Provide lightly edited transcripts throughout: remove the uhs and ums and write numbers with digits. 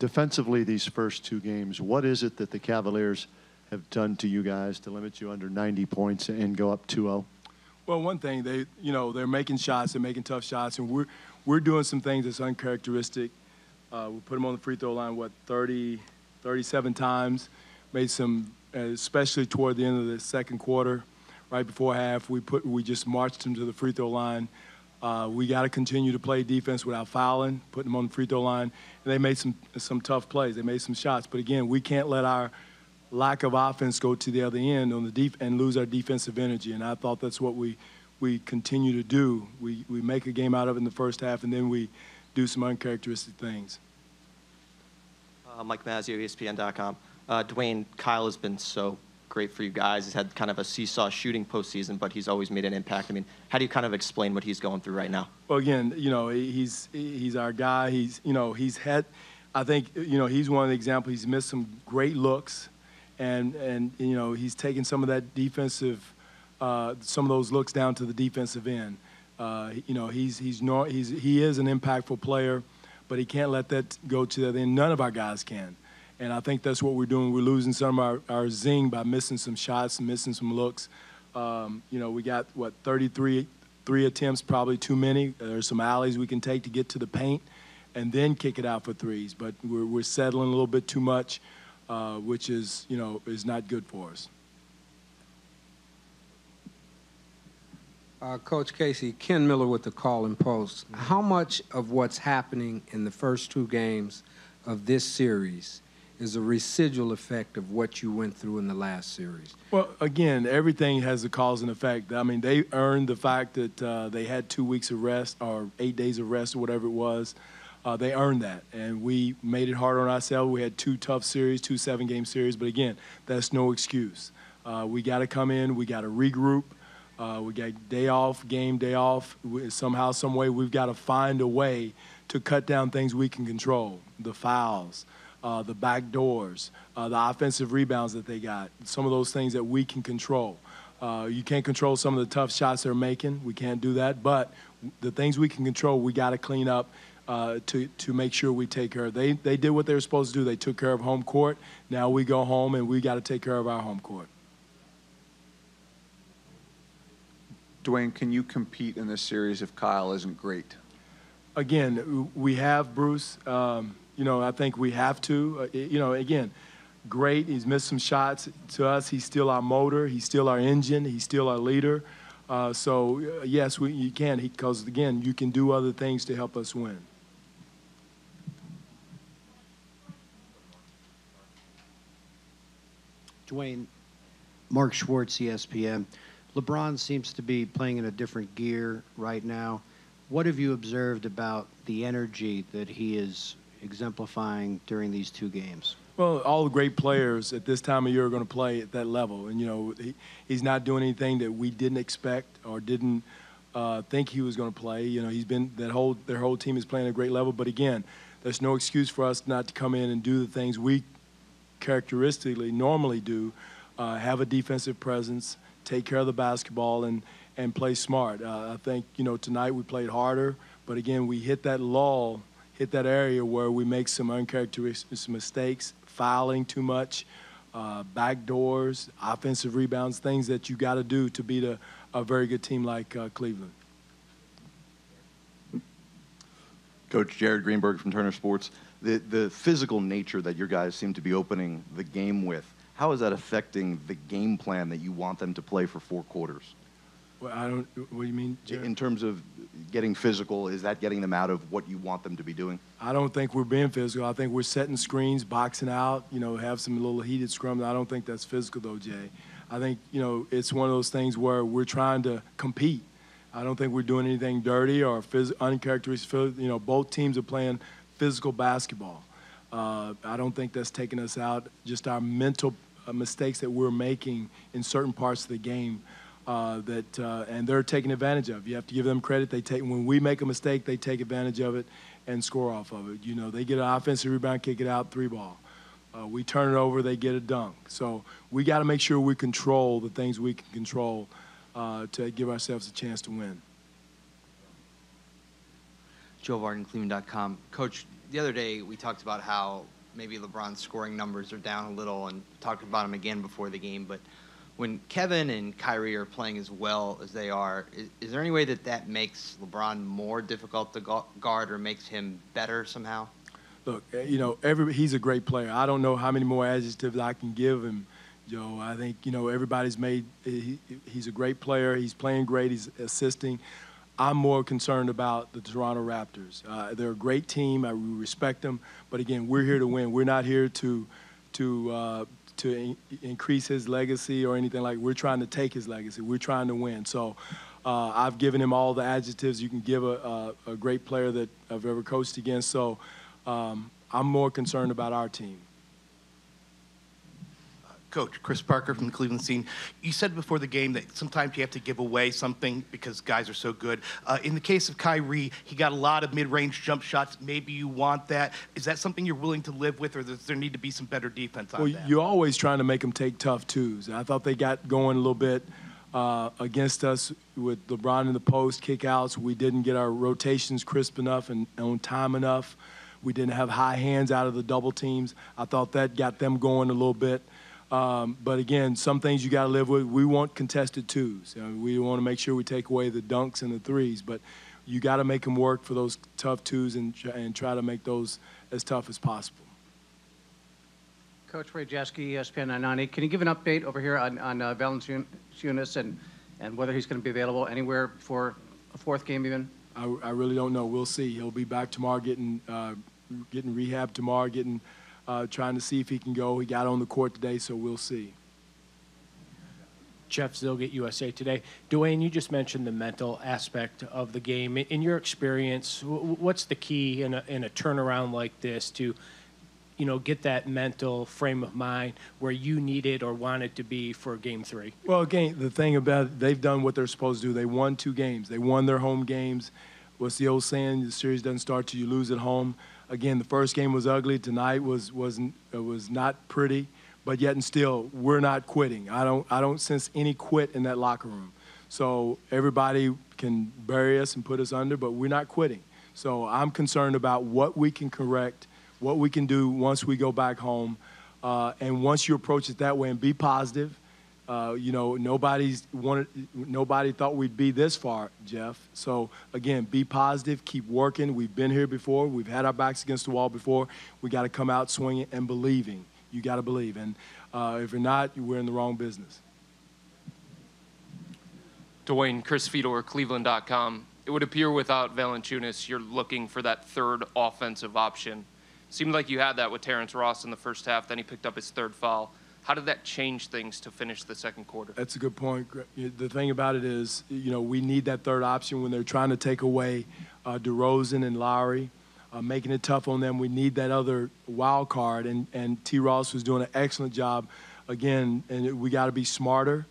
defensively these first two games, what is it that the Cavaliers have done to you guys to limit you under 90 points and go up 2-0? Well, one thing, they're making shots, they're making tough shots, and we're doing some things that's uncharacteristic. We put them on the free throw line, 37 times. Made some, especially toward the end of the second quarter, right before half, we just marched them to the free throw line. We got to continue to play defense without fouling, putting them on the free throw line. And they made some tough plays. They made some shots. But, again, we can't let our lack of offense go to the other end on and lose our defensive energy. And I thought that's what we continue to do. We make a game out of it in the first half, and then we do some uncharacteristic things. Mike Mazzio, ESPN.com. Dwane, Kyle has been so great for you guys. He's had kind of a seesaw shooting postseason, but he's always made an impact. I mean, how do you kind of explain what he's going through right now? Well, again, he's our guy. He's had, I think, he's one of the examples. He's missed some great looks, and he's taken some of that defensive, some of those looks down to the defensive end. He is an impactful player, but he can't let that go to the other end. None of our guys can. And I think that's what we're doing. We're losing some of our zing by missing some shots and missing some looks. We got, 33 attempts, probably too many. There's some alleys we can take to get to the paint and then kick it out for threes. But we're settling a little bit too much, which is not good for us. Coach Casey, Ken Miller with the Call and Post. How much of what's happening in the first two games of this series is a residual effect of what you went through in the last series? Well, again, everything has a cause and effect. I mean, they earned the fact that they had 2 weeks of rest or 8 days of rest or whatever it was. They earned that, and we made it hard on ourselves. We had 2 tough series, 2 7-game series, but again, that's no excuse. We got to come in, we got to regroup. We got day off, game day off. Somehow, some way, we've got to find a way to cut down things we can control, the fouls, the back doors, the offensive rebounds that they got, some of those things that we can control. You can't control some of the tough shots they're making. We can't do that. But the things we can control, we got to clean up to make sure we take care of. They did what they were supposed to do. They took care of home court. Now we go home, and we got to take care of our home court. Dwane, can you compete in this series if Kyle isn't great? Again, we have Bruce. I think we have to. Again, great. He's missed some shots. To us, he's still our motor. He's still our engine. He's still our leader. Yes, you can, because, again, you can do other things to help us win. Dwane, Mark Schwartz, ESPN. LeBron seems to be playing in a different gear right now. What have you observed about the energy that he is exemplifying during these 2 games? Well, all the great players at this time of year are going to play at that level. And, he's not doing anything that we didn't expect or didn't think he was going to play. He's been their whole team is playing at a great level. But, again, there's no excuse for us not to come in and do the things we characteristically normally do, have a defensive presence, take care of the basketball, and play smart. I think, tonight we played harder, but again, we hit that lull, hit that area where we make some uncharacteristic mistakes, fouling too much, back doors, offensive rebounds, things that you got to do to beat a very good team like Cleveland. Coach Jared Greenberg from Turner Sports. The physical nature that your guys seem to be opening the game with, how is that affecting the game plan that you want them to play for 4 quarters? Well, what do you mean, Jared? In terms of getting physical, is that getting them out of what you want them to be doing? I don't think we're being physical. I think we're setting screens, boxing out, have some little heated scrums. I don't think that's physical, though, Jay. I think, it's one of those things where we're trying to compete. I don't think we're doing anything dirty or uncharacteristic. Both teams are playing physical basketball. I don't think that's taking us out. Just our mental mistakes that we're making in certain parts of the game and they're taking advantage of. You have to give them credit. When we make a mistake, they take advantage of it and score off of it. They get an offensive rebound, kick it out, 3-ball. We turn it over, they get a dunk. So we got to make sure we control the things we can control to give ourselves a chance to win. Joe Varden, Cleveland.com. Coach, the other day we talked about how maybe LeBron's scoring numbers are down a little and talked about him again before the game. But when Kevin and Kyrie are playing as well as they are, is there any way that makes LeBron more difficult to guard or makes him better somehow? Look, he's a great player. I don't know how many more adjectives I can give him, Joe. I think, everybody's he's a great player. He's playing great. He's assisting. I'm more concerned about the Toronto Raptors. They're a great team. We respect them. But, again, we're here to win. We're not here to increase his legacy or anything like that. We're trying to take his legacy. We're trying to win. So I've given him all the adjectives you can give a great player that I've ever coached against. So I'm more concerned about our team. Coach, Chris Parker from the Cleveland Scene. You said before the game that sometimes you have to give away something because guys are so good. In the case of Kyrie, he got a lot of mid-range jump shots. Maybe you want that. Is that something you're willing to live with, or does there need to be some better defense on that? Well, you're always trying to make them take tough twos. I thought they got going a little bit against us with LeBron in the post, kickouts. We didn't get our rotations crisp enough and on time enough. We didn't have high hands out of the double teams. I thought that got them going a little bit. But again, some things you got to live with. We want contested twos. We want to make sure we take away the dunks and the threes. But you got to make them work for those tough twos and try to make those as tough as possible. Coach Ray Jaski, ESPN 990. Can you give an update over here on Valanciunas and whether he's going to be available anywhere for a fourth game even? I really don't know. We'll see. He'll be back tomorrow, getting rehab tomorrow, trying to see if he can go. He got on the court today, so we'll see. Jeff Zilgett, USA Today. Dwane, you just mentioned the mental aspect of the game. In your experience, what's the key in a turnaround like this to, get that mental frame of mind where you need it or want it to be for Game 3? Well, again, the thing about it, they've done what they're supposed to do. They won 2 games. They won their home games. What's the old saying? The series doesn't start till you lose at home. Again, the first game was ugly. Tonight was not pretty, but yet and still, we're not quitting. I don't sense any quit in that locker room. So everybody can bury us and put us under, but we're not quitting. So I'm concerned about what we can correct, what we can do once we go back home, and once you approach it that way and be positive. Nobody thought we'd be this far, Jeff. So, again, be positive, keep working. We've been here before. We've had our backs against the wall before. We got to come out swinging and believing. You got to believe. And if you're not, we're in the wrong business. Dwane, Chris Fedor, Cleveland.com. It would appear without Valanciunas, you're looking for that third offensive option. Seemed like you had that with Terrence Ross in the first half. Then he picked up his third foul. How did that change things to finish the second quarter? That's a good point. The thing about it is, we need that third option when they're trying to take away DeRozan and Lowry, making it tough on them. We need that other wild card, and T. Ross was doing an excellent job. Again, and we got to be smarter.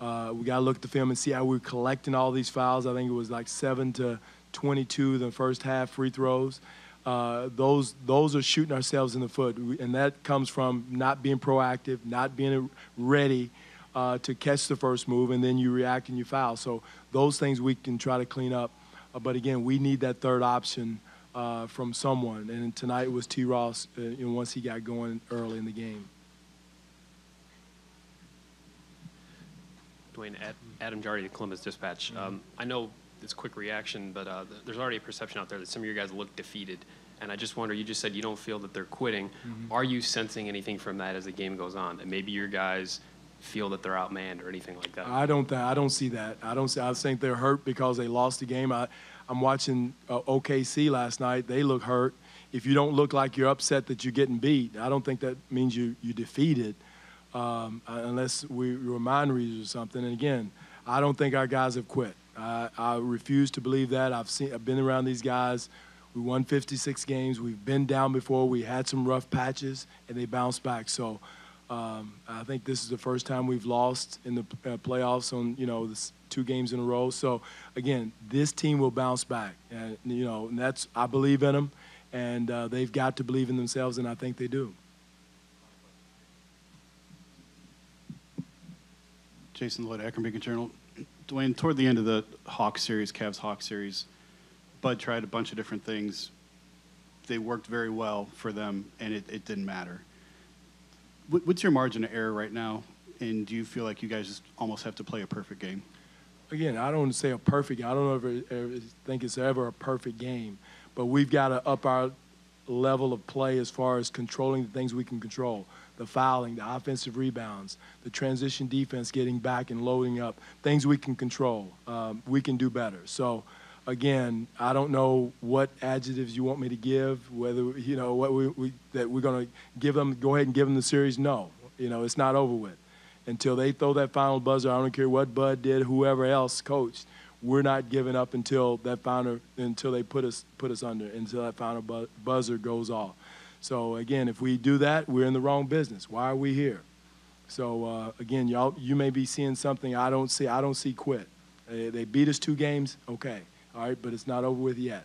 We got to look at the film and see how we're collecting all these fouls. I think it was like 7 to 22 in the first half free throws. Those are shooting ourselves in the foot, and that comes from not being proactive, not being ready to catch the first move, and then you react and you foul. So those things we can try to clean up. But again, we need that third option from someone, and tonight it was T. Ross. Once he got going early in the game. Dwane, Adam Jardy, the Columbus Dispatch. I know it's a quick reaction, but there's already a perception out there that some of your guys look defeated. And I just wonder, you just said you don't feel that they're quitting. Mm-hmm. Are you sensing anything from that as the game goes on? That maybe your guys feel that they're outmanned or anything like that? I don't see that. I think they're hurt because they lost the game. I'm watching OKC last night. They look hurt. If you don't look like you're upset that you're getting beat, I don't think that means you defeated, unless we're mind readers or something. And again, I don't think our guys have quit. I refuse to believe that. I've been around these guys. We won 56 games. We've been down before. We had some rough patches, and they bounced back. So I think this is the first time we've lost in the playoffs on, this 2 games in a row. So, again, this team will bounce back. And, and that's I believe in them, and they've got to believe in themselves, and I think they do. Jason Lloyd, Akron Beacon Journal. Dwane, toward the end of the Cavs-Hawks series, Bud tried a bunch of different things. they worked very well for them, and it didn't matter. What's your margin of error right now, and do you feel like you guys just almost have to play a perfect game? Again, I don't say a perfect. I don't ever think it's ever a perfect game, but we've got to up our level of play as far as controlling the things we can control: the fouling, the offensive rebounds, the transition defense, getting back and loading up. Things we can control. We can do better. So, again, I don't know what adjectives you want me to give. Whether what that we're going to give them. Go ahead and give them the series. No, it's not over with. Until they throw that final buzzer, I don't care what Bud did, whoever else coached, we're not giving up until they put us under, until that final buzzer goes off. So again, if we do that, we're in the wrong business. Why are we here? So again, you may be seeing something I don't see. I don't see quit. They beat us 2 games, okay, all right, but it's not over with yet.